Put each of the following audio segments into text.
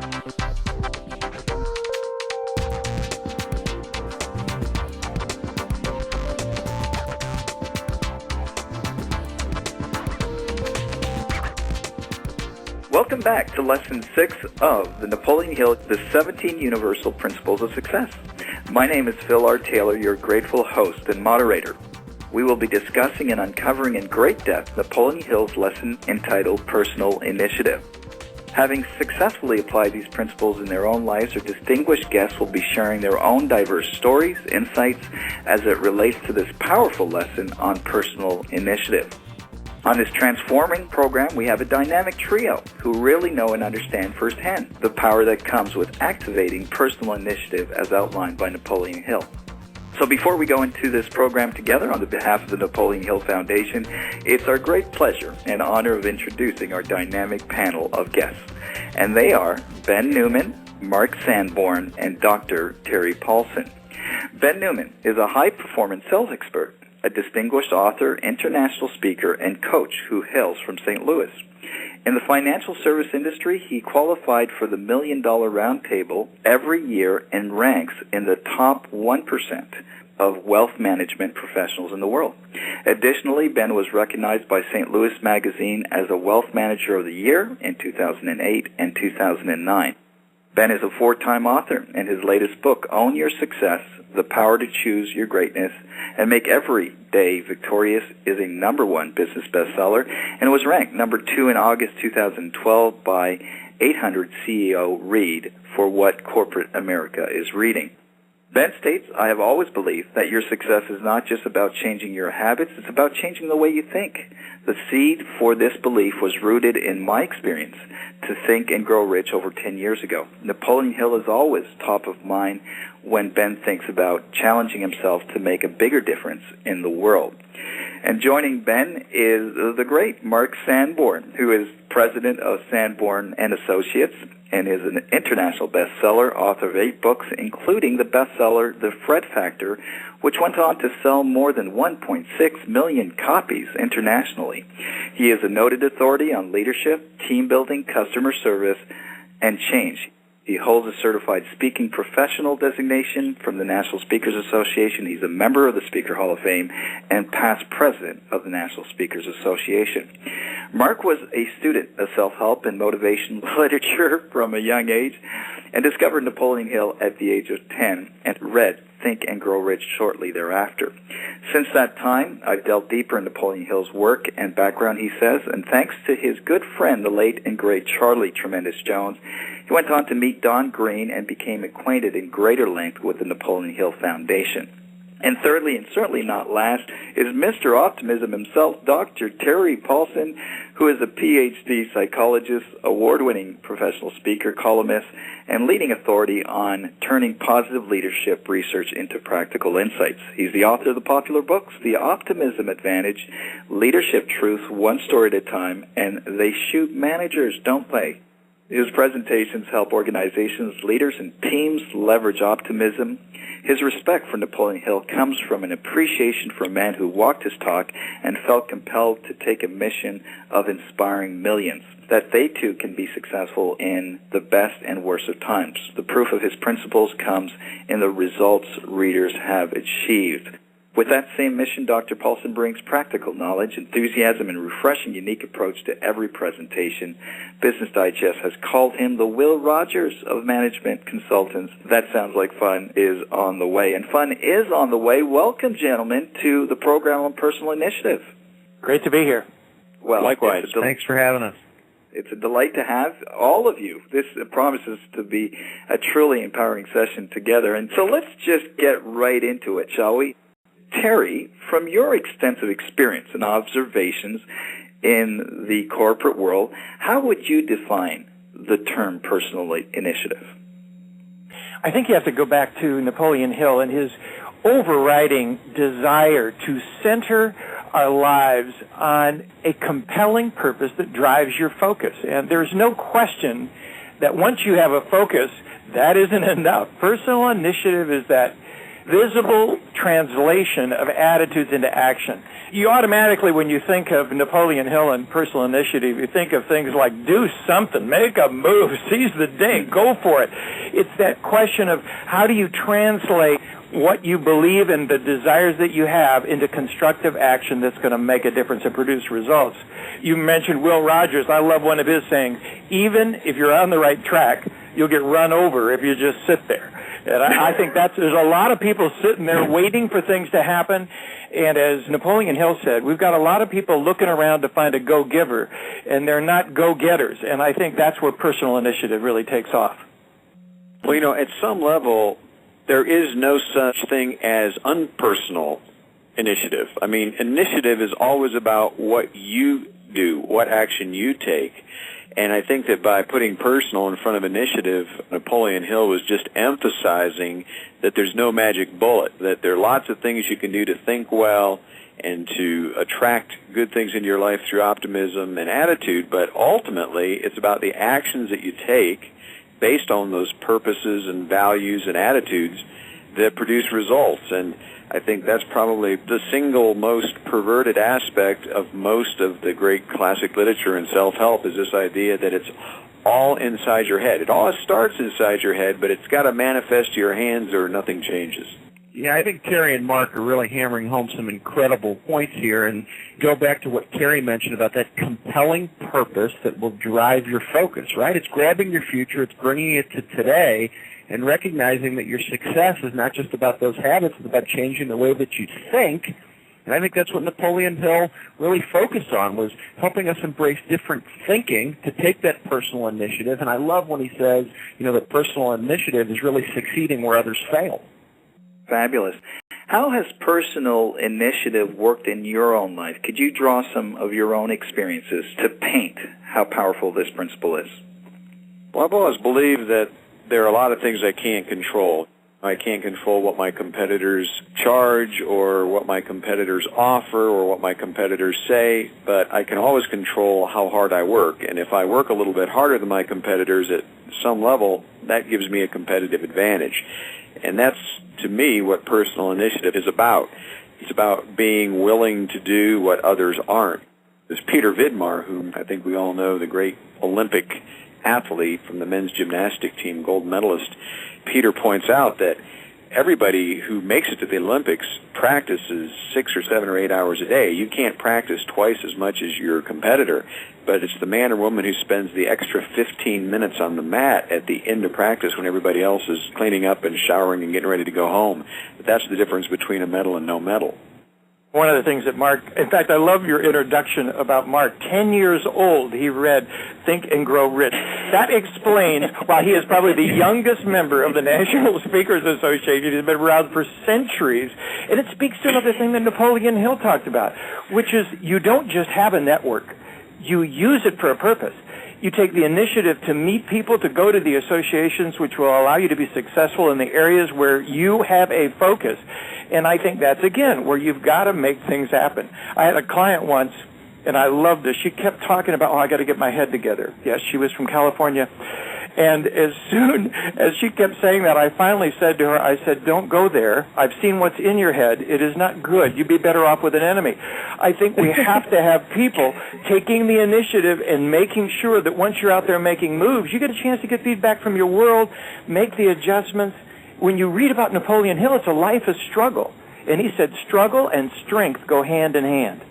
Welcome back to Lesson 6 of the Napoleon Hill, the 17 Universal Principles of Success. My name is Phil R. Taylor, your grateful host and moderator. We will be discussing and uncovering in great depth Napoleon Hill's lesson entitled Personal Initiative. Having successfully applied these principles in their own lives, our distinguished guests will be sharing their own diverse stories, insights, as it relates to this powerful lesson on personal initiative. On this transforming program, we have a dynamic trio who really know and understand firsthand the power that comes with activating personal initiative as outlined by Napoleon Hill. So before we go into this program together on the behalf of the Napoleon Hill Foundation, it's our great pleasure and honor of introducing our dynamic panel of guests. And they are Ben Newman, Mark Sanborn, and Dr. Terry Paulson. Ben Newman is a high-performance sales expert, a distinguished author, international speaker, and coach who hails from St. Louis. In the financial service industry, he qualified for the $1 Million Roundtable every year and ranks in the top 1% of wealth management professionals in the world. Additionally, Ben was recognized by St. Louis Magazine as a Wealth Manager of the Year in 2008 and 2009. Ben is a 4-time author, and his latest book, Own Your Success, The Power to Choose Your Greatness and Make Every Day Victorious, is a #1 business bestseller and was ranked #2 in August 2012 by 800 CEO Read for What Corporate America is Reading. Ben states, I have always believed that your success is not just about changing your habits, it's about changing the way you think. The seed for this belief was rooted in my experience to think and grow rich over 10 years ago. Napoleon Hill is always top of mind when Ben thinks about challenging himself to make a bigger difference in the world. And joining Ben is the great Mark Sanborn, who is president of Sanborn and Associates and is an international bestseller, author of 8 books, including the bestseller The Fred Factor, which went on to sell more than 1.6 million copies internationally. He is a noted authority on leadership, team building, customer service, and change. He holds a certified speaking professional designation from the National Speakers Association. He's a member of the Speaker Hall of Fame and past president of the National Speakers Association. Mark was a student of self-help and motivation literature from a young age and discovered Napoleon Hill at the age of 10 and read Think and Grow Rich shortly thereafter. Since that time, I've delved deeper in Napoleon Hill's work and background, he says, and thanks to his good friend, the late and great Charlie Tremendous Jones, he went on to meet Don Green and became acquainted in greater length with the Napoleon Hill Foundation. And thirdly, and certainly not last, is Mr. Optimism himself, Dr. Terry Paulson, who is a Ph.D. psychologist, award-winning professional speaker, columnist, and leading authority on turning positive leadership research into practical insights. He's the author of the popular books, The Optimism Advantage, Leadership Truths, One Story at a Time, and They Shoot Managers, Don't They? His presentations help organizations, leaders, and teams leverage optimism. His respect for Napoleon Hill comes from an appreciation for a man who walked his talk and felt compelled to take a mission of inspiring millions, that they too can be successful in the best and worst of times. The proof of his principles comes in the results readers have achieved. With that same mission, Dr. Paulson brings practical knowledge, enthusiasm, and refreshing, unique approach to every presentation. Business Digest has called him the Will Rogers of management consultants. That sounds like fun is on the way. And fun is on the way. Welcome, gentlemen, to the program on personal initiative. Great to be here. Well, likewise. Thanks for having us. It's a delight to have all of you. This promises to be a truly empowering session together. And so let's just get right into it, shall we? Terry, from your extensive experience and observations in the corporate world, how would you define the term personal initiative? I think you have to go back to Napoleon Hill and his overriding desire to center our lives on a compelling purpose that drives your focus. And there's no question that once you have a focus, that isn't enough. Personal initiative is that visible, translation of attitudes into action. You automatically, when you think of Napoleon Hill and personal initiative, you think of things like do something, make a move, seize the day, go for it. It's that question of how do you translate what you believe and the desires that you have into constructive action that's going to make a difference and produce results. You mentioned Will Rogers. I love one of his sayings, even if you're on the right track, you'll get run over if you just sit there. And I think there's a lot of people sitting there waiting for things to happen. And as Napoleon Hill said, we've got a lot of people looking around to find a go-giver, and they're not go-getters. And I think that's where personal initiative really takes off. Well, at some level, there is no such thing as unpersonal initiative. I mean, initiative is always about what you do, what action you take. And I think that by putting personal in front of initiative, Napoleon Hill was just emphasizing that there's no magic bullet, that there are lots of things you can do to think well and to attract good things into your life through optimism and attitude, but ultimately it's about the actions that you take based on those purposes and values and attitudes that produce results. And I think that's probably the single most perverted aspect of most of the great classic literature in self-help, is this idea that it's all inside your head. It all starts inside your head, but it's got to manifest to your hands or nothing changes. Yeah, I think Terry and Mark are really hammering home some incredible points here, and go back to what Terry mentioned about that compelling purpose that will drive your focus, right? It's grabbing your future, it's bringing it to today, and recognizing that your success is not just about those habits, it's about changing the way that you think. And I think that's what Napoleon Hill really focused on, was helping us embrace different thinking to take that personal initiative. And I love when he says, that personal initiative is really succeeding where others fail. Fabulous. How has personal initiative worked in your own life? Could you draw some of your own experiences to paint how powerful this principle is? Well, I've always believed that there are a lot of things I can't control. I can't control what my competitors charge or what my competitors offer or what my competitors say, but I can always control how hard I work. And if I work a little bit harder than my competitors at some level, that gives me a competitive advantage. And that's, to me, what personal initiative is about. It's about being willing to do what others aren't. There's Peter Vidmar, whom I think we all know, the great Olympic athlete from the men's gymnastic team, gold medalist. Peter points out that everybody who makes it to the Olympics practices 6 or 7 or 8 hours a day. You can't practice twice as much as your competitor, but it's the man or woman who spends the extra 15 minutes on the mat at the end of practice when everybody else is cleaning up and showering and getting ready to go home. But that's the difference between a medal and no medal. One of the things that Mark, in fact, I love your introduction about Mark. 10 years old, he read Think and Grow Rich. That explains why he is probably the youngest member of the National Speakers Association. He's been around for centuries. And it speaks to another thing that Napoleon Hill talked about, which is you don't just have a network. You use it for a purpose. You take the initiative to meet people, to go to the associations, which will allow you to be successful in the areas where you have a focus. And I think that's, again, where you've got to make things happen. I had a client once, and I loved this. She kept talking about, I got to get my head together. Yes, she was from California. And as soon as she kept saying that, I finally said to her, I said, don't go there. I've seen what's in your head. It is not good. You'd be better off with an enemy. I think we have to have people taking the initiative and making sure that once you're out there making moves, you get a chance to get feedback from your world, make the adjustments. When you read about Napoleon Hill, it's a life of struggle. And he said struggle and strength go hand in hand.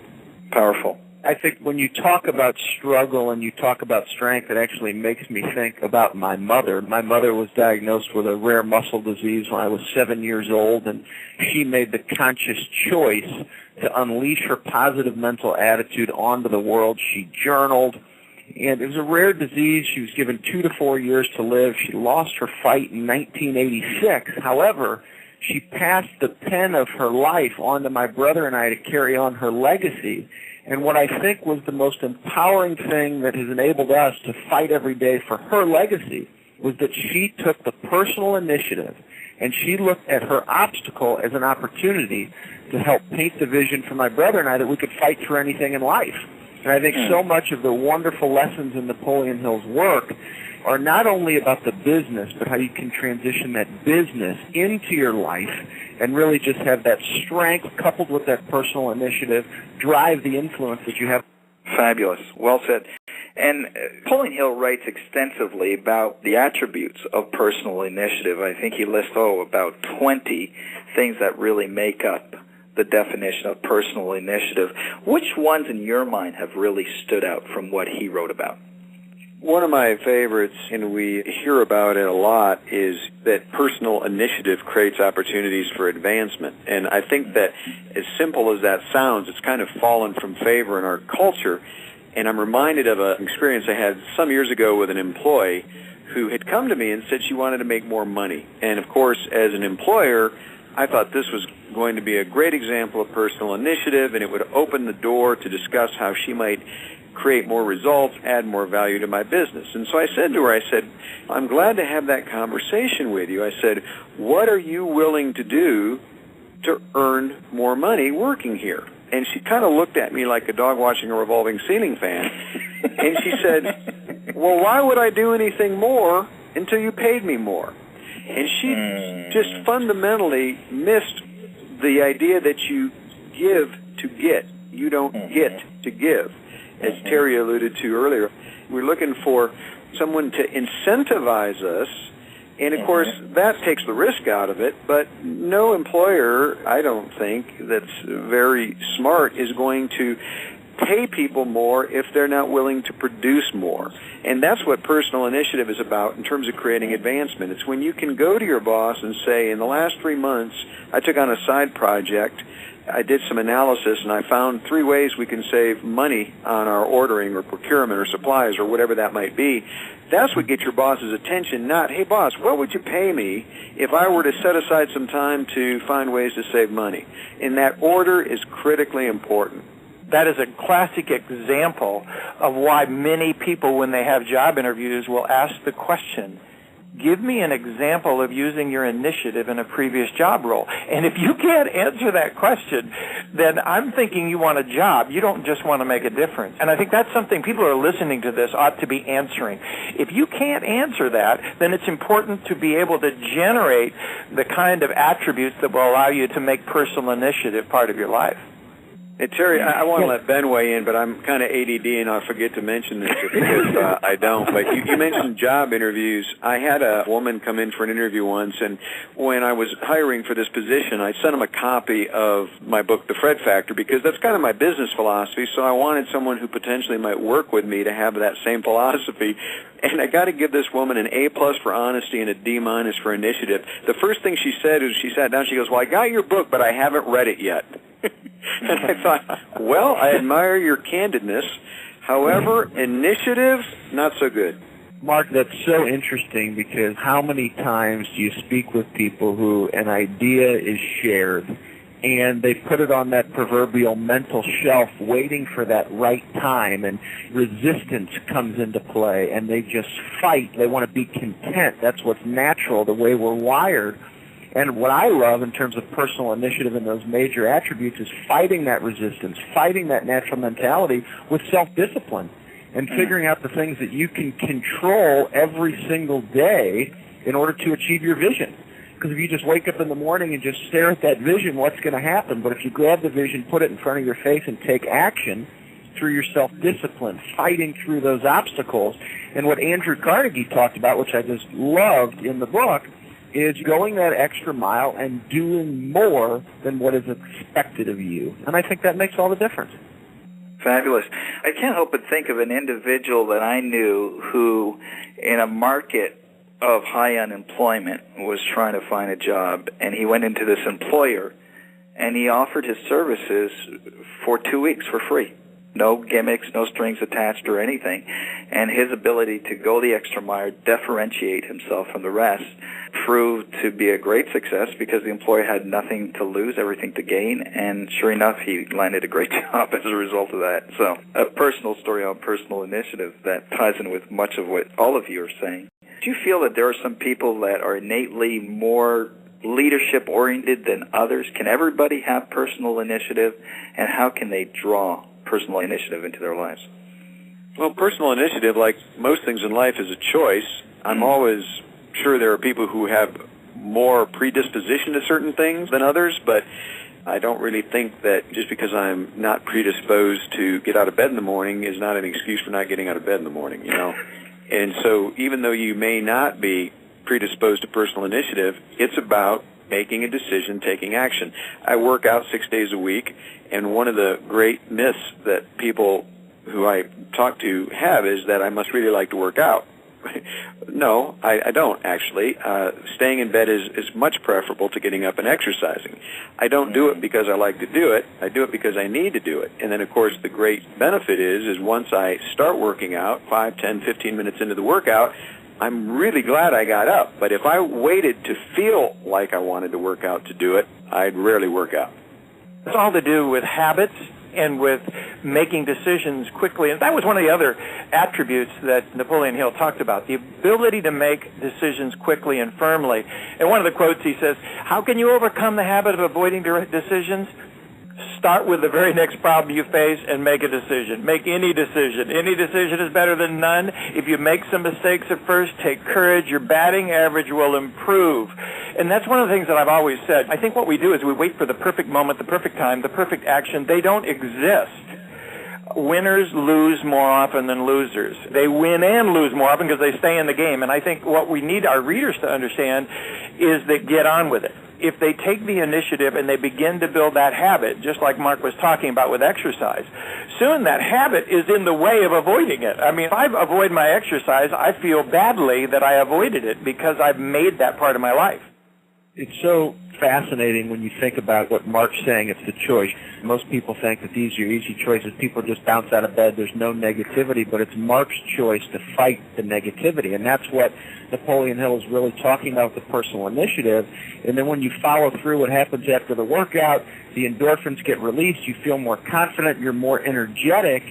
Powerful. I think when you talk about struggle and you talk about strength, it actually makes me think about my mother. My mother was diagnosed with a rare muscle disease when I was 7 years old, and she made the conscious choice to unleash her positive mental attitude onto the world. She journaled, and it was a rare disease. She was given 2 to 4 years to live. She lost her fight in 1986. However, she passed the pen of her life on to my brother and I to carry on her legacy. And what I think was the most empowering thing that has enabled us to fight every day for her legacy was that she took the personal initiative and she looked at her obstacle as an opportunity to help paint the vision for my brother and I that we could fight through anything in life. And I think so much of the wonderful lessons in Napoleon Hill's work are not only about the business, but how you can transition that business into your life and really just have that strength coupled with that personal initiative drive the influence that you have. Fabulous. Well said. And Napoleon Hill writes extensively about the attributes of personal initiative. I think he lists, about 20 things that really make up the definition of personal initiative. Which ones in your mind have really stood out from what he wrote about? One of my favorites, and we hear about it a lot, is that personal initiative creates opportunities for advancement. And I think that as simple as that sounds, it's kind of fallen from favor in our culture. And I'm reminded of an experience I had some years ago with an employee who had come to me and said she wanted to make more money. And of course, as an employer, I thought this was going to be a great example of personal initiative, and it would open the door to discuss how she might create more results, add more value to my business. And so I said to her, I'm glad to have that conversation with you. I said, what are you willing to do to earn more money working here? And she kind of looked at me like a dog watching a revolving ceiling fan. And she said, well, why would I do anything more until you paid me more? And she just fundamentally missed the idea that you give to get. You don't get to give. As Terry alluded to earlier, we're looking for someone to incentivize us, and of course that takes the risk out of it, but no employer, I don't think, that's very smart is going to pay people more if they're not willing to produce more. And that's what personal initiative is about in terms of creating advancement. It's when you can go to your boss and say, in the last 3 months, I took on a side project, I did some analysis, and I found 3 ways we can save money on our ordering or procurement or supplies or whatever that might be. That's what gets your boss's attention, not, hey, boss, what would you pay me if I were to set aside some time to find ways to save money? And that order is critically important. That is a classic example of why many people, when they have job interviews, will ask the question, give me an example of using your initiative in a previous job role. And if you can't answer that question, then I'm thinking you want a job. You don't just want to make a difference. And I think that's something people who are listening to this ought to be answering. If you can't answer that, then it's important to be able to generate the kind of attributes that will allow you to make personal initiative part of your life. Hey, Terry, I want to let Ben weigh in, but I'm kind of ADD and I'll forget to mention this because I don't. But you mentioned job interviews. I had a woman come in for an interview once, and when I was hiring for this position, I sent them a copy of my book, The Fred Factor, because that's kind of my business philosophy, so I wanted someone who potentially might work with me to have that same philosophy. And I got to give this woman an A+ for honesty and a D- for initiative. The first thing she said is she sat down, she goes, well, I got your book, but I haven't read it yet. And I thought, well, I admire your candidness. However, initiative, not so good. Mark, that's so interesting because how many times do you speak with people who an idea is shared and they put it on that proverbial mental shelf waiting for that right time, and resistance comes into play and they just fight. They want to be content. That's what's natural, the way we're wired. And what I love in terms of personal initiative and those major attributes is fighting that resistance, fighting that natural mentality with self-discipline and figuring out the things that you can control every single day in order to achieve your vision. Because if you just wake up in the morning and just stare at that vision, what's going to happen? But if you grab the vision, put it in front of your face, and take action through your self-discipline, fighting through those obstacles, and what Andrew Carnegie talked about, which I just loved in the book, is going that extra mile and doing more than what is expected of you. And I think that makes all the difference. Fabulous. I can't help but think of an individual that I knew who, in a market of high unemployment, was trying to find a job, and he went into this employer, and he offered his services for 2 weeks for free. No gimmicks, no strings attached or anything. And his ability to go the extra mile, differentiate himself from the rest, proved to be a great success because the employer had nothing to lose, everything to gain, and sure enough, he landed a great job as a result of that. So a personal story on personal initiative that ties in with much of what all of you are saying. Do you feel that there are some people that are innately more leadership-oriented than others? Can everybody have personal initiative, and how can they draw personal initiative into their lives? Well, personal initiative, like most things in life, is a choice. I'm always sure there are people who have more predisposition to certain things than others, but I don't really think that just because I'm not predisposed to get out of bed in the morning is not an excuse for not getting out of bed in the morning, you know. And so even though you may not be predisposed to personal initiative, it's about making a decision, taking action. I work out 6 days a week, and one of the great myths that people who I talk to have is that I must really like to work out. No, I don't, actually. Staying in bed is much preferable to getting up and exercising. I don't do it because I like to do it. I do it because I need to do it. And then, of course, the great benefit is once I start working out, 5, 10, 15 minutes into the workout, I'm really glad I got up. But if I waited to feel like I wanted to work out to do it, I'd rarely work out. It's all to do with habits and with making decisions quickly. And that was one of the other attributes that Napoleon Hill talked about, the ability to make decisions quickly and firmly. And one of the quotes he says, how can you overcome the habit of avoiding decisions? Start with the very next problem you face and make a decision. Make any decision. Any decision is better than none. If you make some mistakes at first, take courage. Your batting average will improve. And that's one of the things that I've always said. I think what we do is we wait for the perfect moment, the perfect time, the perfect action. They don't exist. Winners lose more often than losers. They win and lose more often because they stay in the game. And I think what we need our readers to understand is that get on with it. If they take the initiative and they begin to build that habit, just like Mark was talking about with exercise, soon that habit is in the way of avoiding it. I mean, if I avoid my exercise, I feel badly that I avoided it because I've made that part of my life. It's so fascinating when you think about what Mark's saying, it's the choice. Most people think that these are easy choices. People just bounce out of bed, there's no negativity, but it's Mark's choice to fight the negativity. And that's what Napoleon Hill is really talking about, the personal initiative. And then when you follow through, what happens after the workout, the endorphins get released, you feel more confident, you're more energetic.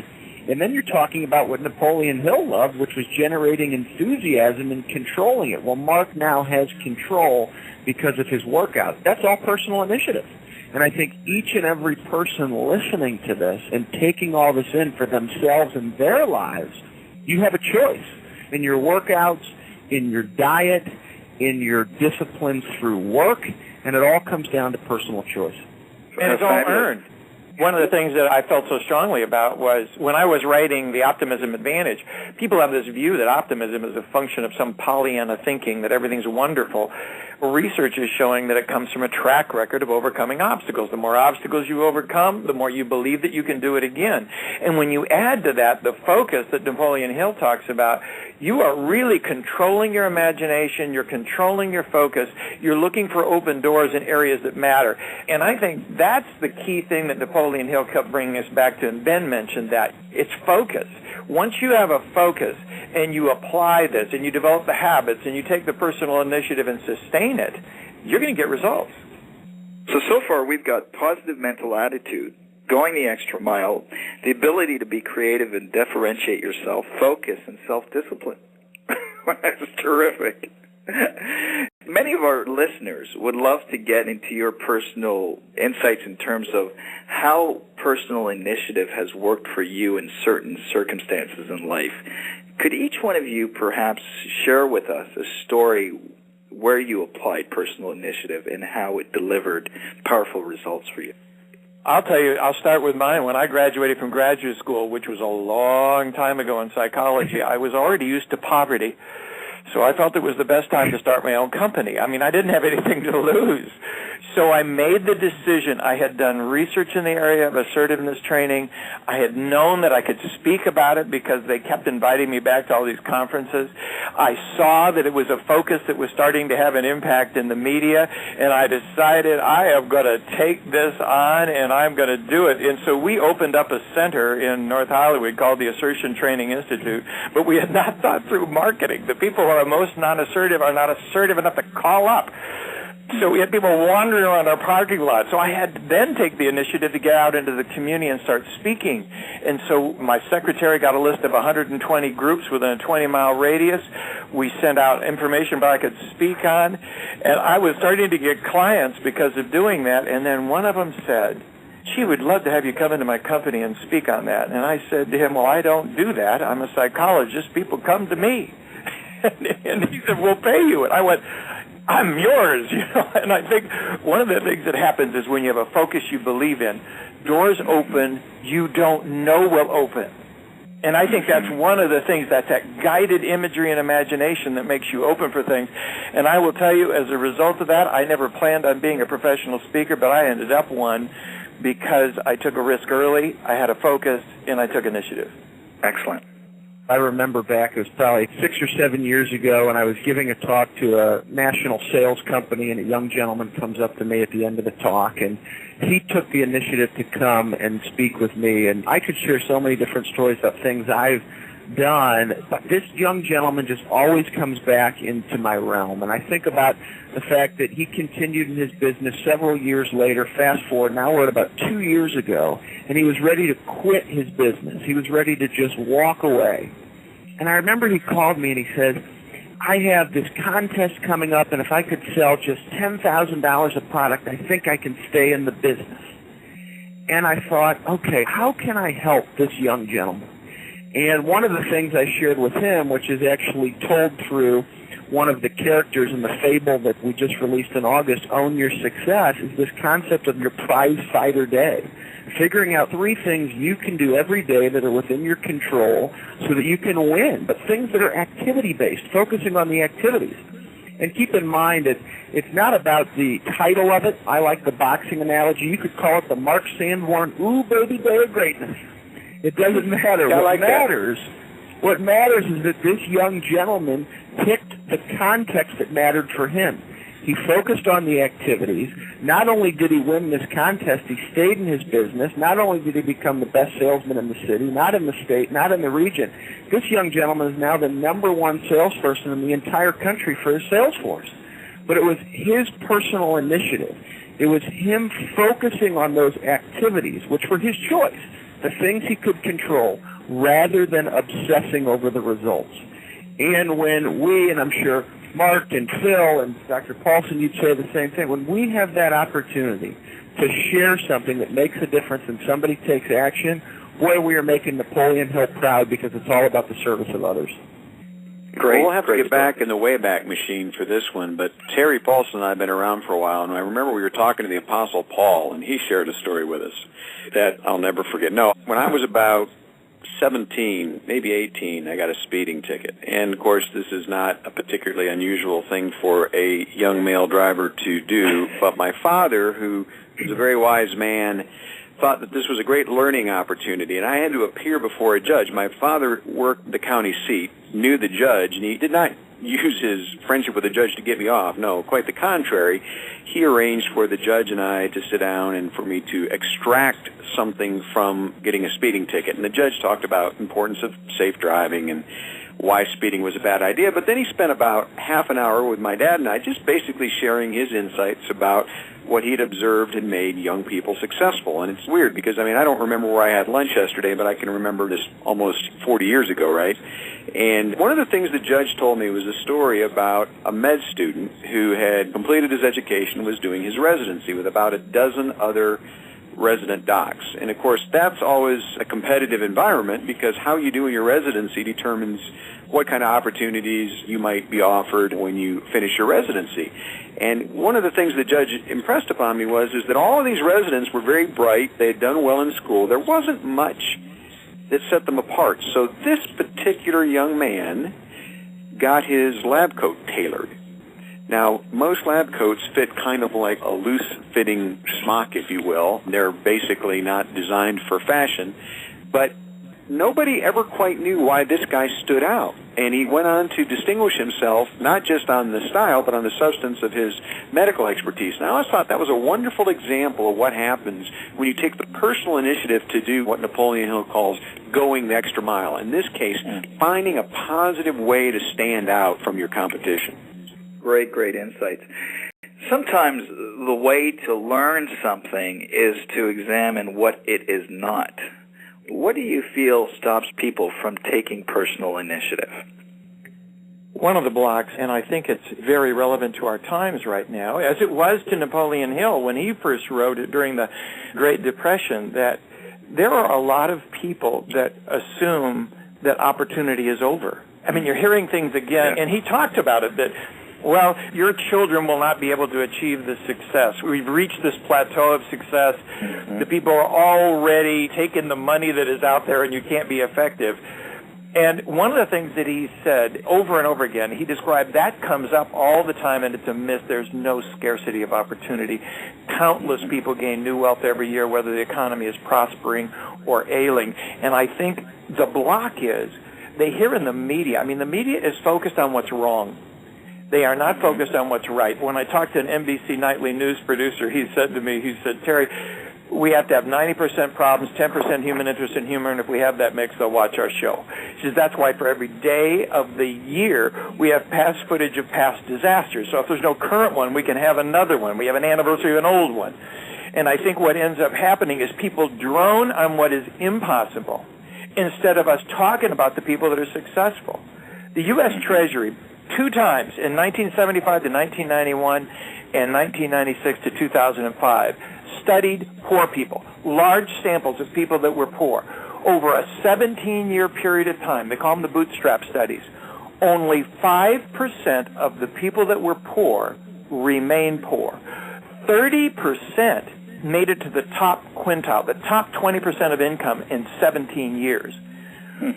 And then you're talking about what Napoleon Hill loved, which was generating enthusiasm and controlling it. Well, Mark now has control because of his workout. That's all personal initiative. And I think each and every person listening to this and taking all this in for themselves and their lives, you have a choice in your workouts, in your diet, in your disciplines through work, and it all comes down to personal choice. And it's all earned. One of the things that I felt so strongly about was when I was writing the Optimism Advantage, people have this view that optimism is a function of some Pollyanna thinking, that everything's wonderful. Research is showing that it comes from a track record of overcoming obstacles. The more obstacles you overcome, the more you believe that you can do it again. And when you add to that the focus that Napoleon Hill talks about, you are really controlling your imagination, you're controlling your focus, you're looking for open doors in areas that matter. And I think that's the key thing that Napoleon Hill kept bringing us back to, and Ben mentioned that. It's focus. Once you have a focus and you apply this and you develop the habits and you take the personal initiative and sustain it, you're going to get results. So far we've got positive mental attitude, going the extra mile, the ability to be creative and differentiate yourself, focus, and self-discipline. That's terrific. Many of our listeners would love to get into your personal insights in terms of how personal initiative has worked for you in certain circumstances in life. Could each one of you perhaps share with us a story where you applied personal initiative and how it delivered powerful results for you? I'll tell you, I'll start with mine. When I graduated from graduate school, which was a long time ago in psychology, I was already used to poverty. So I felt it was the best time to start my own company. I mean, I didn't have anything to lose. So I made the decision. I had done research in the area of assertiveness training. I had known that I could speak about it because they kept inviting me back to all these conferences. I saw that it was a focus that was starting to have an impact in the media, and I decided I am going to take this on and I'm going to do it. And so we opened up a center in North Hollywood called the Assertion Training Institute, but we had not thought through marketing. The people who are most non-assertive are not assertive enough to call up. So we had people wandering around our parking lot. So I had to then take the initiative to get out into the community and start speaking. And so my secretary got a list of 120 groups within a 20-mile radius. We sent out information that I could speak on. And I was starting to get clients because of doing that. And then one of them said, she would love to have you come into my company and speak on that. And I said to him, well, I don't do that. I'm a psychologist. People come to me. And he said, we'll pay you. And I went, I'm yours, you know. And I think one of the things that happens is when you have a focus you believe in, doors open you don't know will open. And I think that's one of the things, that's that guided imagery and imagination that makes you open for things. And I will tell you, as a result of that, I never planned on being a professional speaker, but I ended up one because I took a risk early, I had a focus, and I took initiative. Excellent. I remember back, it was probably 6 or 7 years ago, and I was giving a talk to a national sales company, and a young gentleman comes up to me at the end of the talk, and he took the initiative to come and speak with me. And I could share so many different stories about things I've done, but this young gentleman just always comes back into my realm. And I think about the fact that he continued in his business several years later. Fast forward, now we're at about 2 years ago, and he was ready to quit his business. He was ready to just walk away. And I remember he called me and he said, I have this contest coming up, and if I could sell just $10,000 of product, I think I can stay in the business. And I thought, okay, how can I help this young gentleman? And one of the things I shared with him, which is actually told through one of the characters in the fable that we just released in August, Own Your Success, is this concept of your prize fighter day. Figuring out 3 things you can do every day that are within your control so that you can win, but things that are activity-based, focusing on the activities. And keep in mind that it's not about the title of it. I like the boxing analogy. You could call it the Mark Sanborn, ooh, baby, day of greatness. It doesn't matter. What matters is that this young gentleman picked the context that mattered for him. He focused on the activities. Not only did he win this contest, he stayed in his business. Not only did he become the best salesman in the city, not in the state, not in the region. This young gentleman is now the #1 salesperson in the entire country for his sales force. But it was his personal initiative. It was him focusing on those activities, which were his choice, the things he could control, rather than obsessing over the results. And when we, and I'm sure Mark and Phil and Dr. Paulson, you'd say the same thing. When we have that opportunity to share something that makes a difference and somebody takes action, boy, we are making Napoleon Hill proud, because it's all about the service of others. Great. Well, we'll have to get back in the Wayback Machine for this one, but Terry Paulson and I have been around for a while, and I remember we were talking to the Apostle Paul, and he shared a story with us that I'll never forget. No, when I was about 17, maybe 18, I got a speeding ticket. And, of course, this is not a particularly unusual thing for a young male driver to do, but my father, who was a very wise man, thought that this was a great learning opportunity, and I had to appear before a judge. My father worked the county seat, knew the judge, and he did not use his friendship with the judge to get me off. No, quite the contrary. He arranged for the judge and I to sit down and for me to extract something from getting a speeding ticket. And the judge talked about importance of safe driving and why speeding was a bad idea. But then he spent about half an hour with my dad and I just basically sharing his insights about what he'd observed and made young people successful. And it's weird because, I mean, I don't remember where I had lunch yesterday, but I can remember this almost 40 years ago, right? And one of the things the judge told me was a story about a med student who had completed his education, was doing his residency with about a dozen other resident docs. And, of course, that's always a competitive environment because how you do in your residency determines what kind of opportunities you might be offered when you finish your residency. And one of the things the judge impressed upon me was that all of these residents were very bright. They had done well in school. There wasn't much that set them apart. So this particular young man got his lab coat tailored. Now, most lab coats fit kind of like a loose-fitting smock, if you will. They're basically not designed for fashion. But nobody ever quite knew why this guy stood out. And he went on to distinguish himself not just on the style, but on the substance of his medical expertise. Now, I always thought that was a wonderful example of what happens when you take the personal initiative to do what Napoleon Hill calls going the extra mile. In this case, finding a positive way to stand out from your competition. Great, great insights. Sometimes the way to learn something is to examine what it is not. What do you feel stops people from taking personal initiative? One of the blocks, and I think it's very relevant to our times right now, as it was to Napoleon Hill when he first wrote it during the Great Depression, that there are a lot of people that assume that opportunity is over. I mean, you're hearing things again, and he talked about it, that, well, your children will not be able to achieve this success. We've reached this plateau of success. The people are already taking the money that is out there, and you can't be effective. And one of the things that he said over and over again, he described that comes up all the time, and it's a myth. There's no scarcity of opportunity. Countless people gain new wealth every year, whether the economy is prospering or ailing. And I think the block is they hear in the media, I mean, the media is focused on what's wrong. They are not focused on what's right. When I talked to an NBC nightly news producer, he said to me, he said, Terry, we have to have 90% problems, 10% human interest in humor, and if we have that mix, they'll watch our show. She says that's why for every day of the year, we have past footage of past disasters. So if there's no current one, we can have another one. We have an anniversary of an old one. And I think what ends up happening is people drone on what is impossible instead of us talking about the people that are successful. The U.S. Treasury, 2 times, in 1975 to 1991 and 1996 to 2005, studied poor people, large samples of people that were poor. Over a 17-year period of time, they call them the bootstrap studies, only 5% of the people that were poor remain poor. 30% made it to the top quintile, the top 20% of income in 17 years.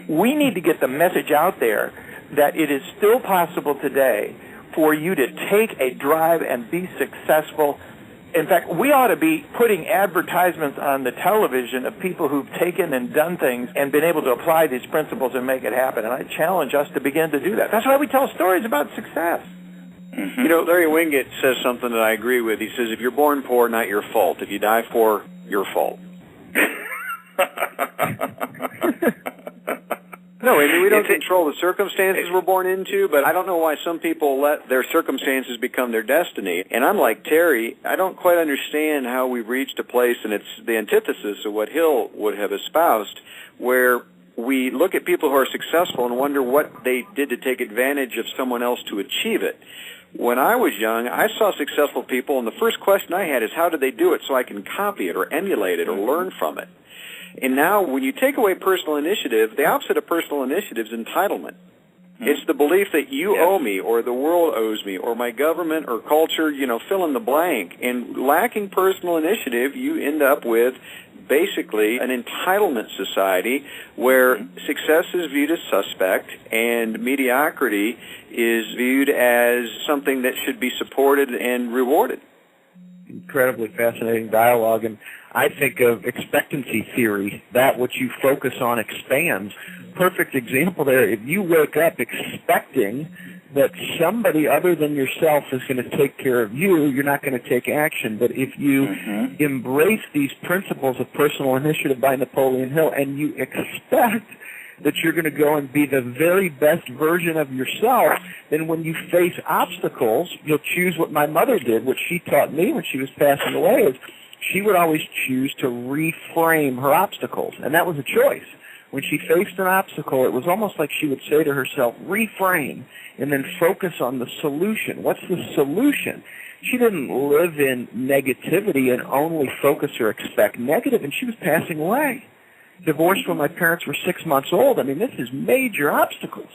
We need to get the message out there that it is still possible today for you to take a drive and be successful. In fact, we ought to be putting advertisements on the television of people who've taken and done things and been able to apply these principles and make it happen. And I challenge us to begin to do that. That's why we tell stories about success. You know, Larry Winget says something that I agree with. He says, if you're born poor, not your fault. If you die poor, your fault. No, I mean, we don't control the circumstances we're born into, but I don't know why some people let their circumstances become their destiny. And I'm like Terry, I don't quite understand how we've reached a place, and it's the antithesis of what Hill would have espoused, where we look at people who are successful and wonder what they did to take advantage of someone else to achieve it. When I was young, I saw successful people, and the first question I had is, how did they do it so I can copy it or emulate it or learn from it? And now, when you take away personal initiative, the opposite of personal initiative is entitlement. It's the belief that you owe me, or the world owes me, or my government or culture, you know, fill in the blank. And lacking personal initiative, you end up with basically an entitlement society where success is viewed as suspect and mediocrity is viewed as something that should be supported and rewarded. Incredibly fascinating dialogue, and I think of expectancy theory, that which you focus on expands. Perfect example there. If you wake up expecting that somebody other than yourself is going to take care of you, you're not going to take action. But if you embrace these principles of personal initiative by Napoleon Hill and you expect that you're going to go and be the very best version of yourself, then when you face obstacles, you'll choose what my mother did, what she taught me when she was passing away, is she would always choose to reframe her obstacles, and that was a choice. When she faced an obstacle, it was almost like she would say to herself, reframe, and then focus on the solution. What's the solution? She didn't live in negativity and only focus or expect negative, and she was passing away. Divorced when my parents were 6 months old. I mean, this is major obstacles.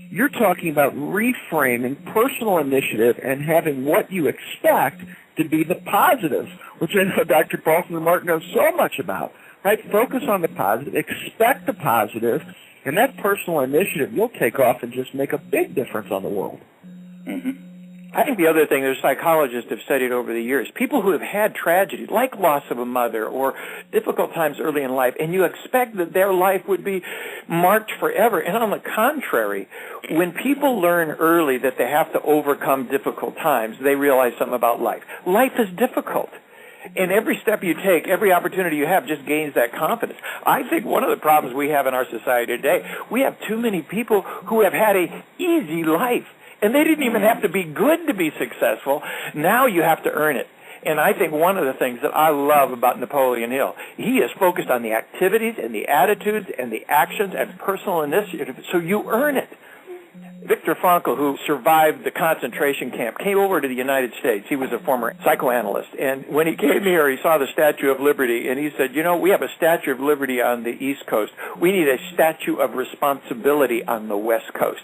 You're talking about reframing personal initiative and having what you expect to be the positive, which I know Dr. Paulson and Mark know so much about. Right? Focus on the positive, expect the positive, and that personal initiative, you'll take off and just make a big difference on the world. I think the other thing that psychologists have studied over the years, people who have had tragedy, like loss of a mother or difficult times early in life, and you expect that their life would be marked forever. And on the contrary, when people learn early that they have to overcome difficult times, they realize something about life. Life is difficult. And every step you take, every opportunity you have just gains that confidence. I think one of the problems we have in our society today, we have too many people who have had an easy life. And they didn't even have to be good to be successful. Now you have to earn it. And I think one of the things that I love about Napoleon Hill, he is focused on the activities and the attitudes and the actions and personal initiative, so you earn it. Viktor Frankl, who survived the concentration camp, came over to the United States. He was a former psychoanalyst. And when he came here, he saw the Statue of Liberty, and he said, you know, we have a Statue of Liberty on the East Coast. We need a Statue of Responsibility on the West Coast.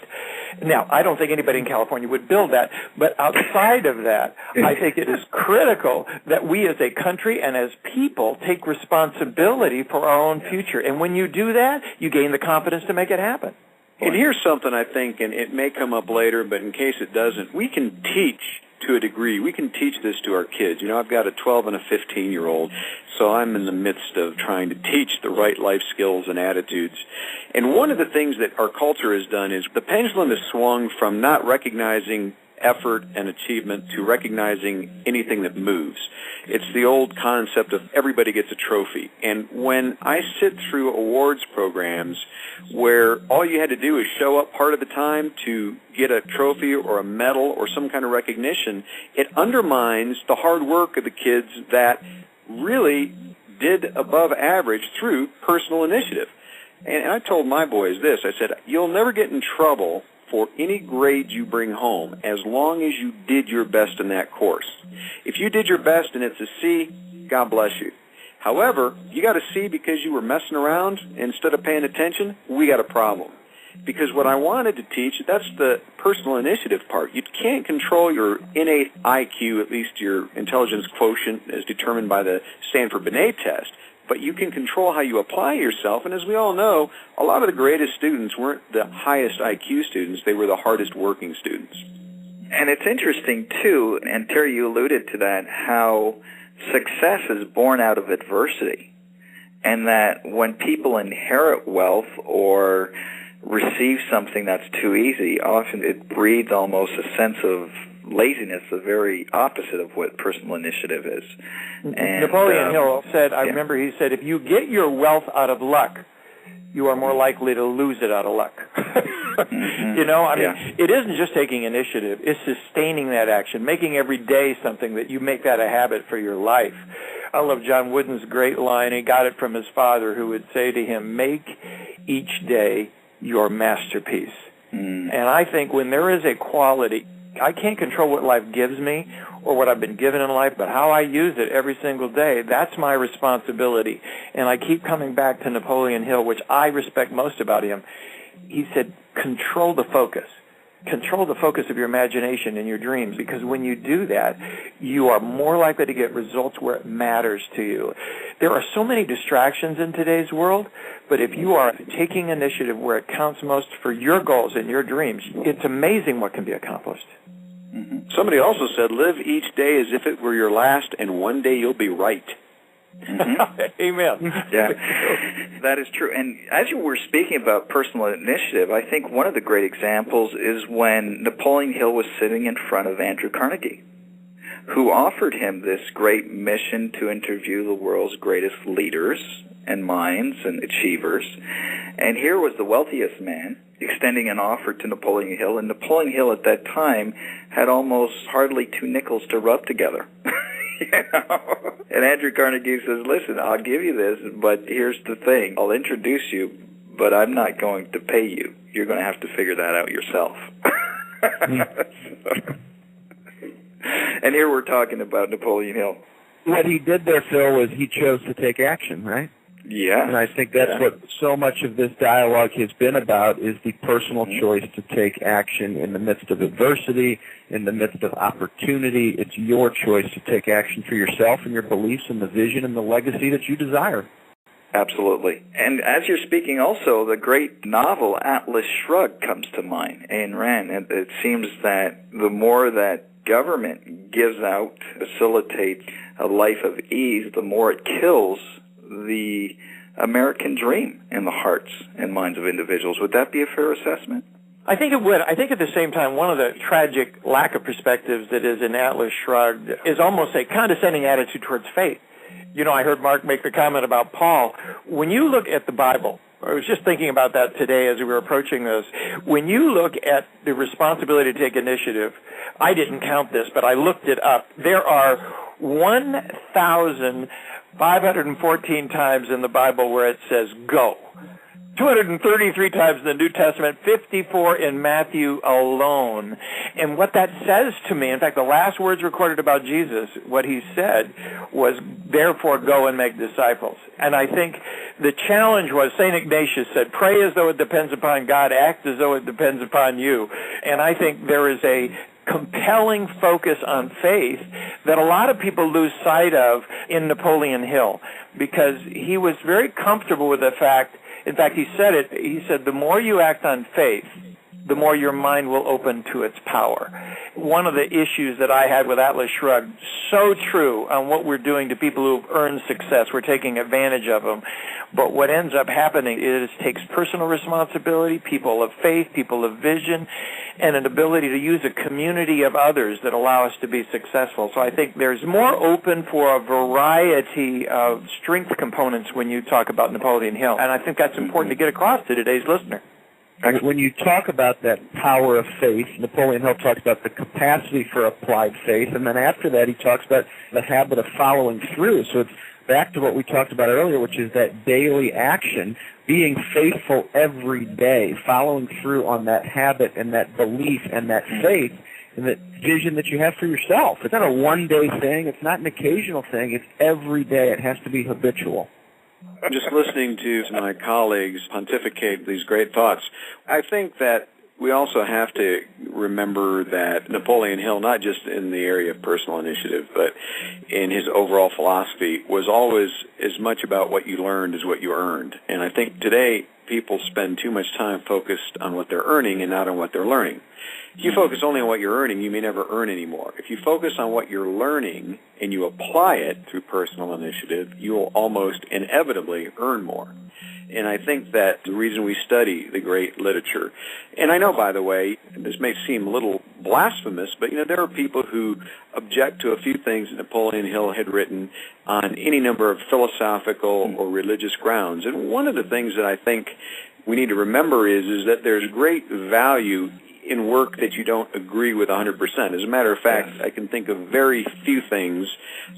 Now, I don't think anybody in California would build that, but outside of that, I think it is critical that we as a country and as people take responsibility for our own future. And when you do that, you gain the confidence to make it happen. And here's something I think, and it may come up later, but in case it doesn't, we can teach to a degree. We can teach this to our kids. You know, I've got a 12 and a 15-year-old, so I'm in the midst of trying to teach the right life skills and attitudes. And one of the things that our culture has done is the pendulum has swung from not recognizing effort and achievement to recognizing anything that moves. It's the old concept of everybody gets a trophy. And when I sit through awards programs where all you had to do is show up part of the time to get a trophy or a medal or some kind of recognition, it undermines the hard work of the kids that really did above average through personal initiative. And I told my boys this. I said, you'll never get in trouble for any grade you bring home as long as you did your best in that course. If you did your best and it's a C, God bless you. However, you got a C because you were messing around instead of paying attention, we got a problem. Because what I wanted to teach, that's the personal initiative part. You can't control your innate IQ, at least your intelligence quotient as determined by the Sanford-Binet test. But you can control how you apply yourself, and as we all know, a lot of the greatest students weren't the highest IQ students, they were the hardest working students. And it's interesting, too, and Terry, you alluded to that, how success is born out of adversity, and that when people inherit wealth or receive something that's too easy, often it breeds almost a sense of laziness, the very opposite of what personal initiative is. And, Napoleon Hill said, I remember he said, if you get your wealth out of luck, you are more likely to lose it out of luck. You know, I mean, it isn't just taking initiative, it's sustaining that action, making every day something that you make that a habit for your life. I love John Wooden's great line. He got it from his father, who would say to him, make each day your masterpiece. And I think when there is a quality, I can't control what life gives me or what I've been given in life, but how I use it every single day, that's my responsibility. And I keep coming back to Napoleon Hill, which I respect most about him. He said, control the focus. Control the focus of your imagination and your dreams, because when you do that, you are more likely to get results where it matters to you. There are so many distractions in today's world, but if you are taking initiative where it counts most for your goals and your dreams, it's amazing what can be accomplished. Somebody also said, live each day as if it were your last, and one day you'll be right. Amen. Yeah, that is true. And as you were speaking about personal initiative, I think one of the great examples is when Napoleon Hill was sitting in front of Andrew Carnegie, who offered him this great mission to interview the world's greatest leaders and minds and achievers. And here was the wealthiest man extending an offer to Napoleon Hill, and Napoleon Hill at that time had almost hardly 2 nickels to rub together. You know? And Andrew Carnegie says, listen, I'll give you this, but here's the thing. I'll introduce you, but I'm not going to pay you. You're going to have to figure that out yourself. And here we're talking about Napoleon Hill. What he did there, Phil, was he chose to take action, right? Yeah. And I think that's what so much of this dialogue has been about, is the personal choice to take action in the midst of adversity, in the midst of opportunity. It's your choice to take action for yourself and your beliefs and the vision and the legacy that you desire. Absolutely. And as you're speaking also, the great novel Atlas Shrugged comes to mind, Ayn Rand. And it seems that the more that government gives out, facilitates a life of ease, the more it kills the American dream in the hearts and minds of individuals. Would that be a fair assessment? I think it would. I think at the same time, one of the tragic lack of perspectives that is in Atlas Shrugged is almost a condescending attitude towards faith. You know, I heard Mark make the comment about Paul. When you look at the Bible, I was just thinking about that today as we were approaching this. When you look at the responsibility to take initiative, I didn't count this, but I looked it up. There are 1,514 times in the Bible where it says go. 233 times in the New Testament, 54 in Matthew alone. And what that says to me, in fact, the last words recorded about Jesus, what he said was, therefore go and make disciples. And I think the challenge was, St. Ignatius said, pray as though it depends upon God, act as though it depends upon you. And I think there is a compelling focus on faith that a lot of people lose sight of in Napoleon Hill, because he was very comfortable with the fact, in fact, he said, the more you act on faith, the more your mind will open to its power. One of the issues that I had with Atlas Shrugged, so true on what we're doing to people who've earned success. We're taking advantage of them. But what ends up happening is it takes personal responsibility, people of faith, people of vision, and an ability to use a community of others that allow us to be successful. So I think there's more open for a variety of strength components when you talk about Napoleon Hill. And I think that's important to get across to today's listener. When you talk about that power of faith, Napoleon Hill talks about the capacity for applied faith, and then after that he talks about the habit of following through. So it's back to what we talked about earlier, which is that daily action, being faithful every day, following through on that habit and that belief and that faith and that vision that you have for yourself. It's not a one-day thing. It's not an occasional thing. It's every day. It has to be habitual. Just listening to my colleagues pontificate these great thoughts, I think that we also have to remember that Napoleon Hill, not just in the area of personal initiative, but in his overall philosophy, was always as much about what you learned as what you earned. And I think today people spend too much time focused on what they're earning and not on what they're learning. If you focus only on what you're earning, you may never earn any more. If you focus on what you're learning and you apply it through personal initiative, you will almost inevitably earn more. And I think that the reason we study the great literature, and I know, by the way, this may seem a little blasphemous, but, there are people who object to a few things that Napoleon Hill had written on any number of philosophical or religious grounds. And one of the things that I think we need to remember is that there's great value in work that you don't agree with 100%. As a matter of fact, I can think of very few things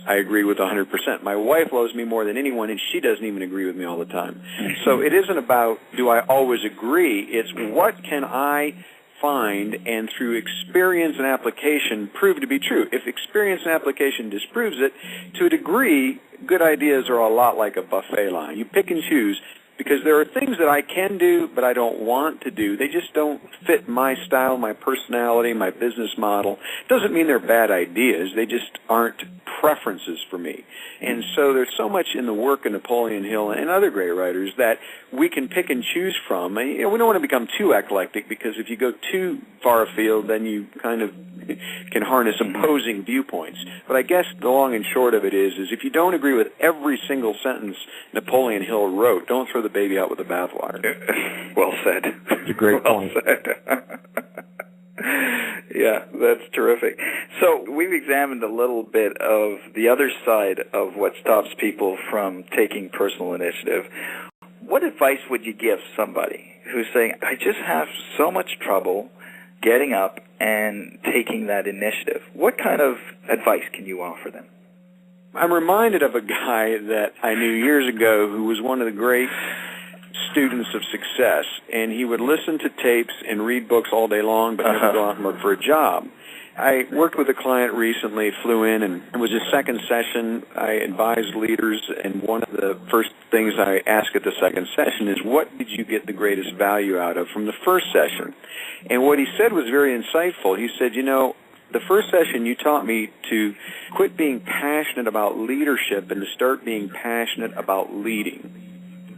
I agree with 100%. My wife loves me more than anyone, and she doesn't even agree with me all the time. So it isn't about do I always agree. It's what can I find and through experience and application prove to be true. If experience and application disproves it, to a degree, good ideas are a lot like a buffet line. You pick and choose, because there are things that I can do, but I don't want to do. They just don't fit my style, my personality, my business model. Doesn't mean they're bad ideas. They just aren't preferences for me. And so there's so much in the work of Napoleon Hill and other great writers that we can pick and choose from. And, we don't want to become too eclectic, because if you go too far afield, then you kind of can harness opposing viewpoints. But I guess the long and short of it is if you don't agree with every single sentence Napoleon Hill wrote, don't throw the baby out with the bathwater. Well said. That's a great point. Well said. Yeah, that's terrific. So we've examined a little bit of the other side of what stops people from taking personal initiative. What advice would you give somebody who's saying, I just have so much trouble getting up and taking that initiative? What kind of advice can you offer them? I'm reminded of a guy that I knew years ago who was one of the great students of success, and he would listen to tapes and read books all day long, but never go out and look for a job. I worked with a client recently, flew in, and it was his second session. I advised leaders, and one of the first things I ask at the second session is, what did you get the greatest value out of from the first session? And what he said was very insightful. He said, the first session you taught me to quit being passionate about leadership and to start being passionate about leading.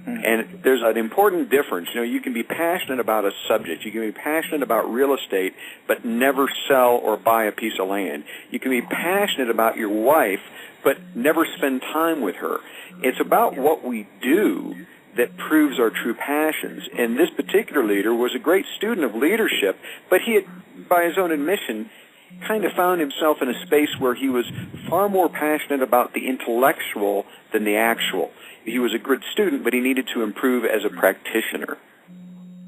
And there's an important difference. You can be passionate about a subject. You can be passionate about real estate, but never sell or buy a piece of land. You can be passionate about your wife, but never spend time with her. It's about what we do that proves our true passions. And this particular leader was a great student of leadership, but he had, by his own admission, kind of found himself in a space where he was far more passionate about the intellectual than the actual. He was a good student, but he needed to improve as a practitioner.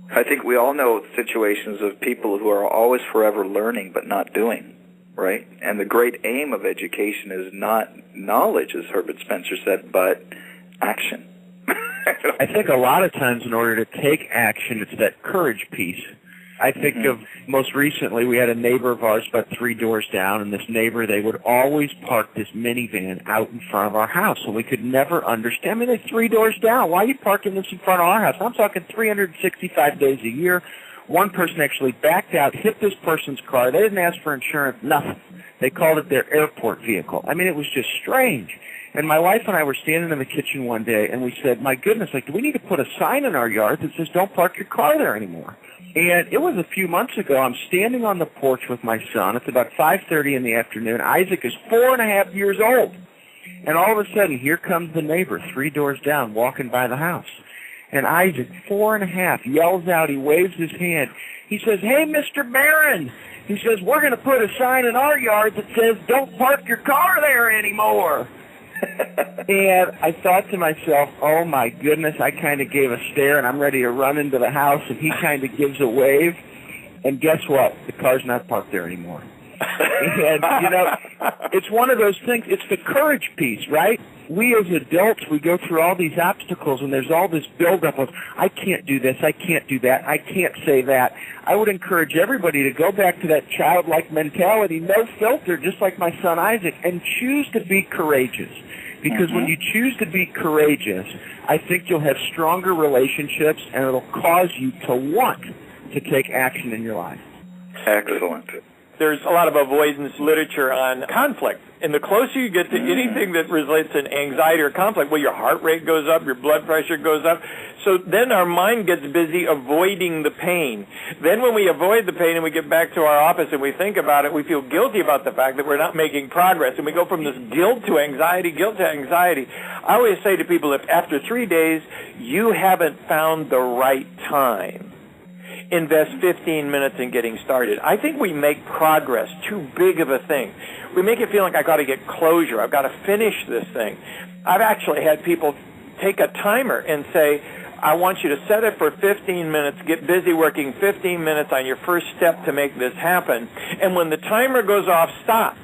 I think we all know situations of people who are always forever learning but not doing, right? And the great aim of education is not knowledge, as Herbert Spencer said, but action. I think a lot of times in order to take action, it's that courage piece. I think of most recently, we had a neighbor of ours about 3 doors down, and this neighbor, they would always park this minivan out in front of our house, so we could never understand. I mean, they're 3 doors down. Why are you parking this in front of our house? I'm talking 365 days a year. One person actually backed out, hit this person's car. They didn't ask for insurance, nothing. They called it their airport vehicle. I mean, it was just strange. And my wife and I were standing in the kitchen one day, and we said, my goodness, like, do we need to put a sign in our yard that says don't park your car there anymore? And it was a few months ago. I'm standing on the porch with my son. It's about 5:30 in the afternoon. Isaac is 4.5 years old. And all of a sudden, here comes the neighbor 3 doors down walking by the house. And Isaac, 4.5, yells out. He waves his hand. He says, hey, Mr. Barron. He says, we're going to put a sign in our yard that says don't park your car there anymore. And I thought to myself, oh, my goodness, I kind of gave a stare, and I'm ready to run into the house, and he kind of gives a wave, and guess what? The car's not parked there anymore. And, you know, it's one of those things. It's the courage piece, right? We as adults, we go through all these obstacles, and there's all this buildup of, I can't do this, I can't do that, I can't say that. I would encourage everybody to go back to that childlike mentality, no filter, just like my son Isaac, and choose to be courageous. Because when you choose to be courageous, I think you'll have stronger relationships, and it'll cause you to want to take action in your life. Excellent. There's a lot of avoidance literature on conflict. And the closer you get to anything that results in anxiety or conflict, well, your heart rate goes up, your blood pressure goes up. So then our mind gets busy avoiding the pain. Then when we avoid the pain and we get back to our office and we think about it, we feel guilty about the fact that we're not making progress. And we go from this guilt to anxiety, guilt to anxiety. I always say to people, if after 3 days you haven't found the right time, invest 15 minutes in getting started. I think we make progress too big of a thing. We make it feel like I've got to get closure. I've got to finish this thing. I've actually had people take a timer and say, I want you to set it for 15 minutes, get busy working 15 minutes on your first step to make this happen. And when the timer goes off, stop.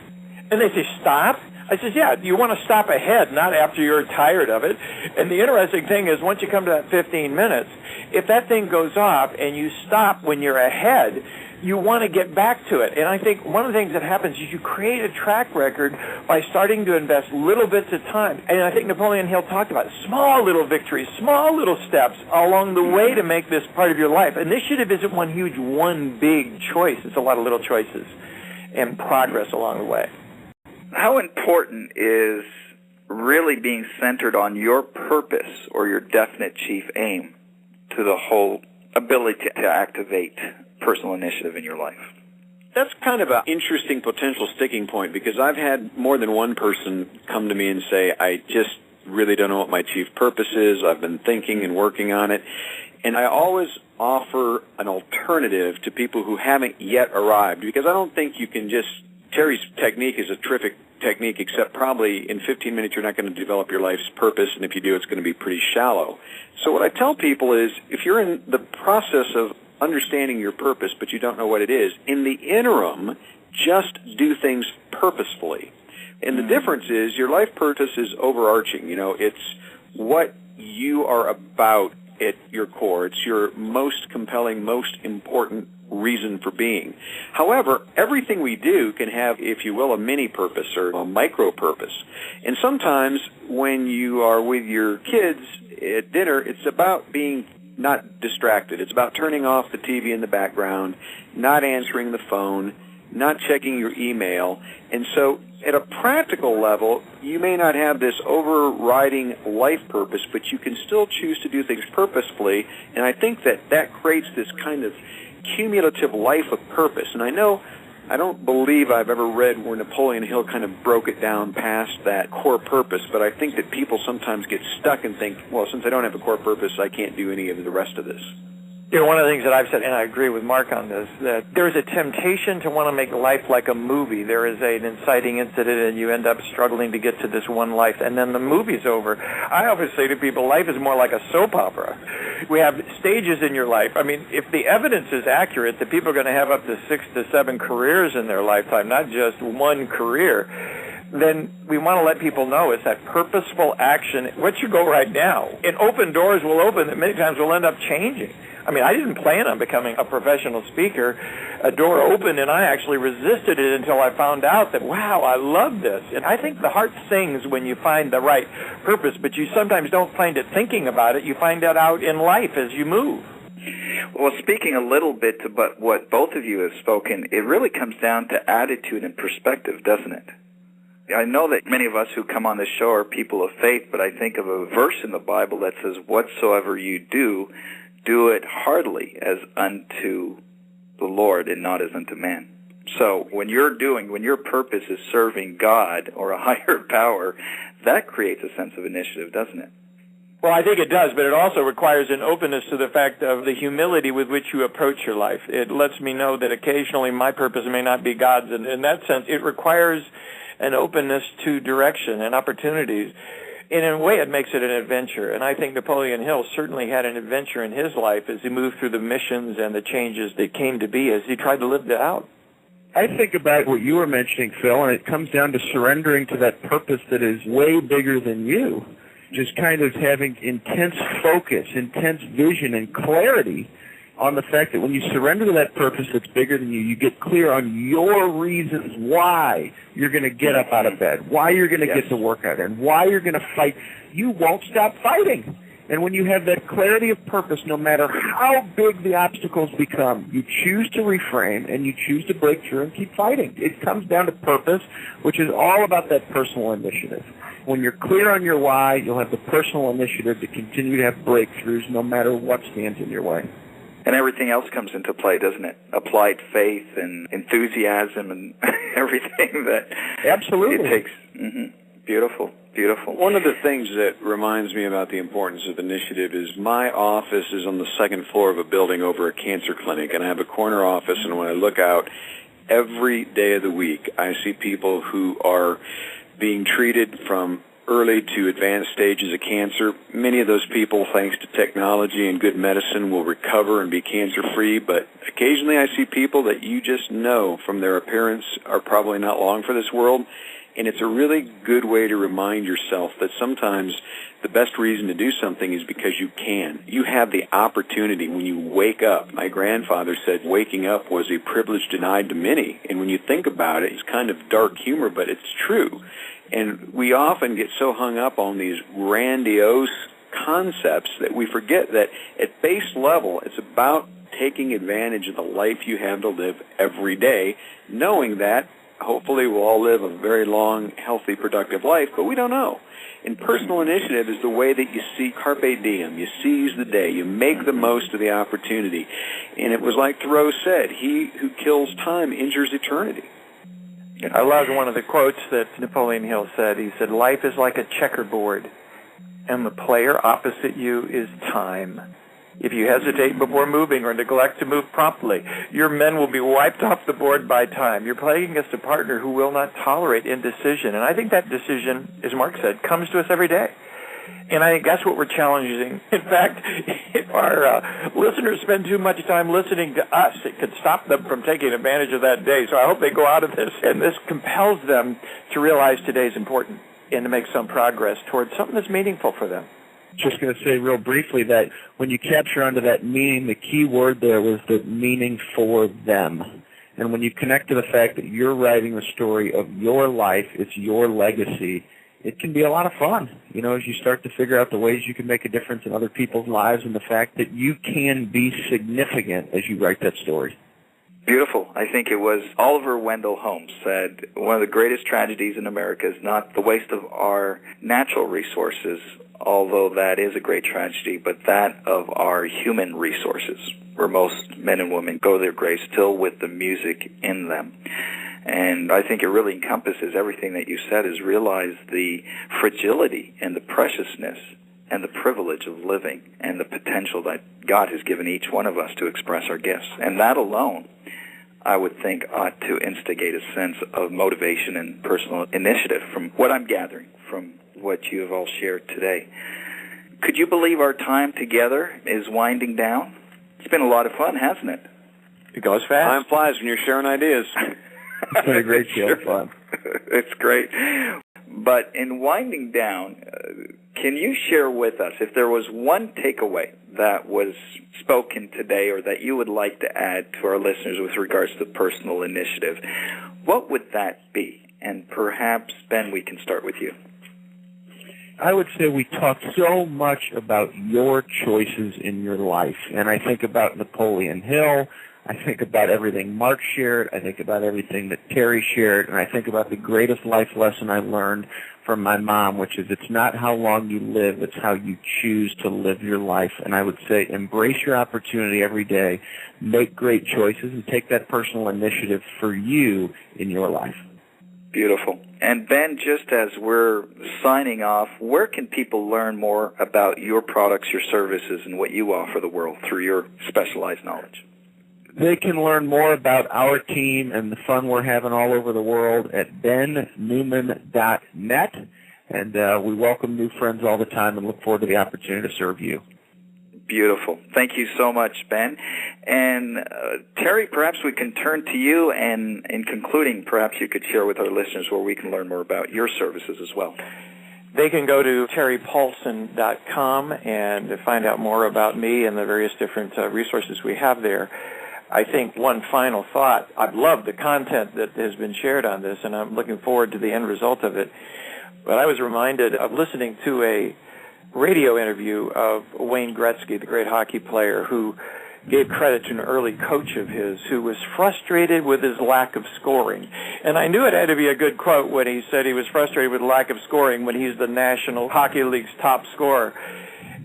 And they say, stop? I says, yeah, you want to stop ahead, not after you're tired of it. And the interesting thing is once you come to that 15 minutes, if that thing goes off and you stop when you're ahead, you want to get back to it. And I think one of the things that happens is you create a track record by starting to invest little bits of time. And I think Napoleon Hill talked about small little victories, small little steps along the way to make this part of your life. Initiative isn't one huge, one big choice. It's a lot of little choices and progress along the way. How important is really being centered on your purpose or your definite chief aim to the whole ability to activate personal initiative in your life? That's kind of an interesting potential sticking point because I've had more than one person come to me and say, I just really don't know what my chief purpose is. I've been thinking and working on it. And I always offer an alternative to people who haven't yet arrived because I don't think you can just Terry's technique is a terrific technique, except probably in 15 minutes you're not going to develop your life's purpose, and if you do, it's going to be pretty shallow. So what I tell people is, if you're in the process of understanding your purpose, but you don't know what it is, in the interim, just do things purposefully. And the difference is your life purpose is overarching. You know, it's what you are about at your core. It's your most compelling, most important reason for being. However, everything we do can have, if you will, a mini purpose or a micro purpose. And sometimes when you are with your kids at dinner, it's about being not distracted. It's about turning off the TV in the background, not answering the phone, not checking your email. And so at a practical level, you may not have this overriding life purpose, but you can still choose to do things purposefully. And I think that that creates this kind of cumulative life of purpose. And I don't believe I've ever read where Napoleon Hill kind of broke it down past that core purpose, but I think that people sometimes get stuck and think, well, since I don't have a core purpose, I can't do any of the rest of this. You know, one of the things that I've said, and I agree with Mark on this, that there's a temptation to want to make life like a movie. There is an inciting incident, and you end up struggling to get to this one life, and then the movie's over. I always say to people, life is more like a soap opera. We have stages in your life. I mean, if the evidence is accurate that people are going to have up to 6 to 7 careers in their lifetime, not just one career, then we want to let people know it's that purposeful action. What's your goal right now? And open doors will open that many times will end up changing. I mean, I didn't plan on becoming a professional speaker. A door opened, and I actually resisted it until I found out that, wow, I love this. And I think the heart sings when you find the right purpose, but you sometimes don't find it thinking about it. You find that out in life as you move. Well, speaking a little bit to what both of you have spoken, it really comes down to attitude and perspective, doesn't it? I know that many of us who come on this show are people of faith, but I think of a verse in the Bible that says, whatsoever you do, do it heartily as unto the Lord and not as unto man. So when your purpose is serving God or a higher power, that creates a sense of initiative, doesn't it? Well, I think it does, but it also requires an openness to the fact of the humility with which you approach your life. It lets me know that occasionally my purpose may not be God's, and in that sense, it requires an openness to direction and opportunities. And in a way, it makes it an adventure. And I think Napoleon Hill certainly had an adventure in his life as he moved through the missions and the changes that came to be as he tried to live that out. I think about what you were mentioning, Phil, and it comes down to surrendering to that purpose that is way bigger than you. Just kind of having intense focus, intense vision, and clarity on the fact that when you surrender to that purpose that's bigger than you, you get clear on your reasons why you're going to get up out of bed, why you're going to get to work out, and why you're going to fight. You won't stop fighting. And when you have that clarity of purpose, no matter how big the obstacles become, you choose to reframe and you choose to break through and keep fighting. It comes down to purpose, which is all about that personal initiative. When you're clear on your why, you'll have the personal initiative to continue to have breakthroughs no matter what stands in your way. And everything else comes into play, doesn't it? Applied faith and enthusiasm and everything that Absolutely. It takes. Beautiful, beautiful. One of the things that reminds me about the importance of initiative is my office is on the second floor of a building over a cancer clinic, and I have a corner office, and when I look out every day of the week, I see people who are being treated from early to advanced stages of cancer. Many of those people, thanks to technology and good medicine, will recover and be cancer-free, but occasionally I see people that you just know from their appearance are probably not long for this world, and it's a really good way to remind yourself that sometimes the best reason to do something is because you can. You have the opportunity when you wake up. My grandfather said waking up was a privilege denied to many, and when you think about it, it's kind of dark humor, but it's true. And we often get so hung up on these grandiose concepts that we forget that at base level, it's about taking advantage of the life you have to live every day, knowing that hopefully we'll all live a very long, healthy, productive life, but we don't know. And personal initiative is the way that you see carpe diem. You seize the day. You make the most of the opportunity. And it was like Thoreau said, he who kills time injures eternity. I loved one of the quotes that Napoleon Hill said. He said, life is like a checkerboard, and the player opposite you is time. If you hesitate before moving or neglect to move promptly, your men will be wiped off the board by time. You're playing against a partner who will not tolerate indecision. And I think that decision, as Mark said, comes to us every day. And I think that's what we're challenging. In fact, if our listeners spend too much time listening to us, it could stop them from taking advantage of that day. So I hope they go out of this, and this compels them to realize today's important and to make some progress towards something that's meaningful for them. Just going to say real briefly that when you capture onto that meaning, the key word there was the meaning for them. And when you connect to the fact that you're writing the story of your life, it's your legacy, it can be a lot of fun, you know, as you start to figure out the ways you can make a difference in other people's lives and the fact that you can be significant as you write that story. Beautiful. I think it was Oliver Wendell Holmes said, one of the greatest tragedies in America is not the waste of our natural resources, although that is a great tragedy, but that of our human resources, where most men and women go to their graves still with the music in them. And I think it really encompasses everything that you said, is realize the fragility and the preciousness and the privilege of living and the potential that God has given each one of us to express our gifts. And that alone, I would think, ought to instigate a sense of motivation and personal initiative from what I'm gathering from what you have all shared today. Could you believe our time together is winding down? It's been a lot of fun, hasn't it? It goes fast. Time flies when you're sharing ideas. It's been a great deal of fun. It's great. But in winding down, can you share with us if there was one takeaway that was spoken today or that you would like to add to our listeners with regards to personal initiative? What would that be? And perhaps, Ben, we can start with you. I would say we talk so much about your choices in your life, and I think about Napoleon Hill, I think about everything Mark shared, I think about everything that Terry shared, and I think about the greatest life lesson I learned from my mom, which is it's not how long you live, it's how you choose to live your life. And I would say embrace your opportunity every day, make great choices, and take that personal initiative for you in your life. Beautiful. And Ben, just as we're signing off, where can people learn more about your products, your services, and what you offer the world through your specialized knowledge? They can learn more about our team and the fun we're having all over the world at bennewman.net. And we welcome new friends all the time and look forward to the opportunity to serve you. Beautiful. Thank you so much, Ben. And Terry, perhaps we can turn to you, and in concluding, perhaps you could share with our listeners where we can learn more about your services as well. They can go to terrypaulson.com and find out more about me and the various different resources we have there. I think one final thought, I've loved the content that has been shared on this, and I'm looking forward to the end result of it. But I was reminded of listening to a radio interview of Wayne Gretzky, the great hockey player, who gave credit to an early coach of his who was frustrated with his lack of scoring. And I knew it had to be a good quote when he said he was frustrated with lack of scoring when he's the National Hockey League's top scorer.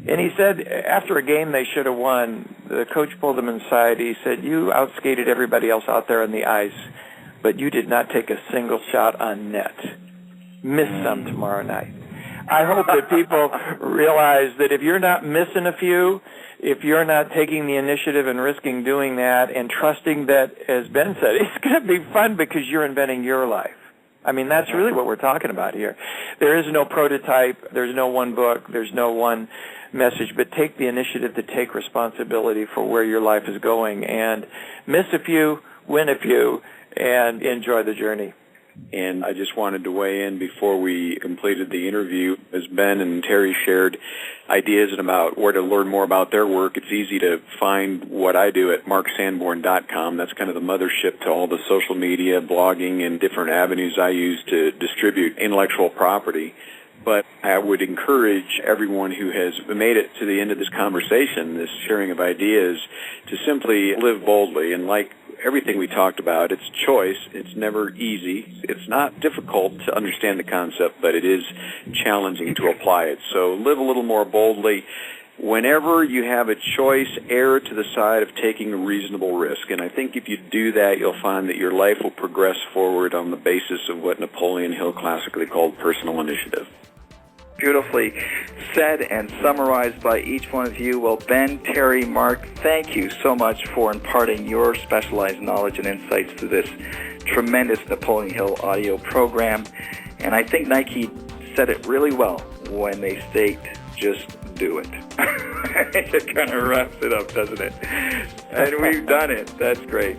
And he said after a game they should have won, the coach pulled him aside. He said, "You outskated everybody else out there on the ice, but you did not take a single shot on net. Miss some tomorrow night." I hope that people realize that if you're not missing a few, if you're not taking the initiative and risking doing that and trusting that, as Ben said, it's going to be fun because you're inventing your life. I mean, that's really what we're talking about here. There is no prototype. There's no one book. There's no one message, but take the initiative to take responsibility for where your life is going and miss a few, win a few, and enjoy the journey. And I just wanted to weigh in before we completed the interview. As Ben and Terry shared ideas about where to learn more about their work, it's easy to find what I do at marksanborn.com. That's kind of the mothership to all the social media, blogging, and different avenues I use to distribute intellectual property. But I would encourage everyone who has made it to the end of this conversation, this sharing of ideas, to simply live boldly. And like everything we talked about, it's choice. It's never easy. It's not difficult to understand the concept, but it is challenging to apply it. So live a little more boldly. Whenever you have a choice, err to the side of taking a reasonable risk. And I think if you do that, you'll find that your life will progress forward on the basis of what Napoleon Hill classically called personal initiative. Beautifully said and summarized by each one of you. Well, Ben, Terry, Mark, thank you so much for imparting your specialized knowledge and insights to this tremendous Napoleon Hill audio program. And I think Nike said it really well when they state, just do it. It kind of wraps it up, doesn't it? And we've done it. That's great.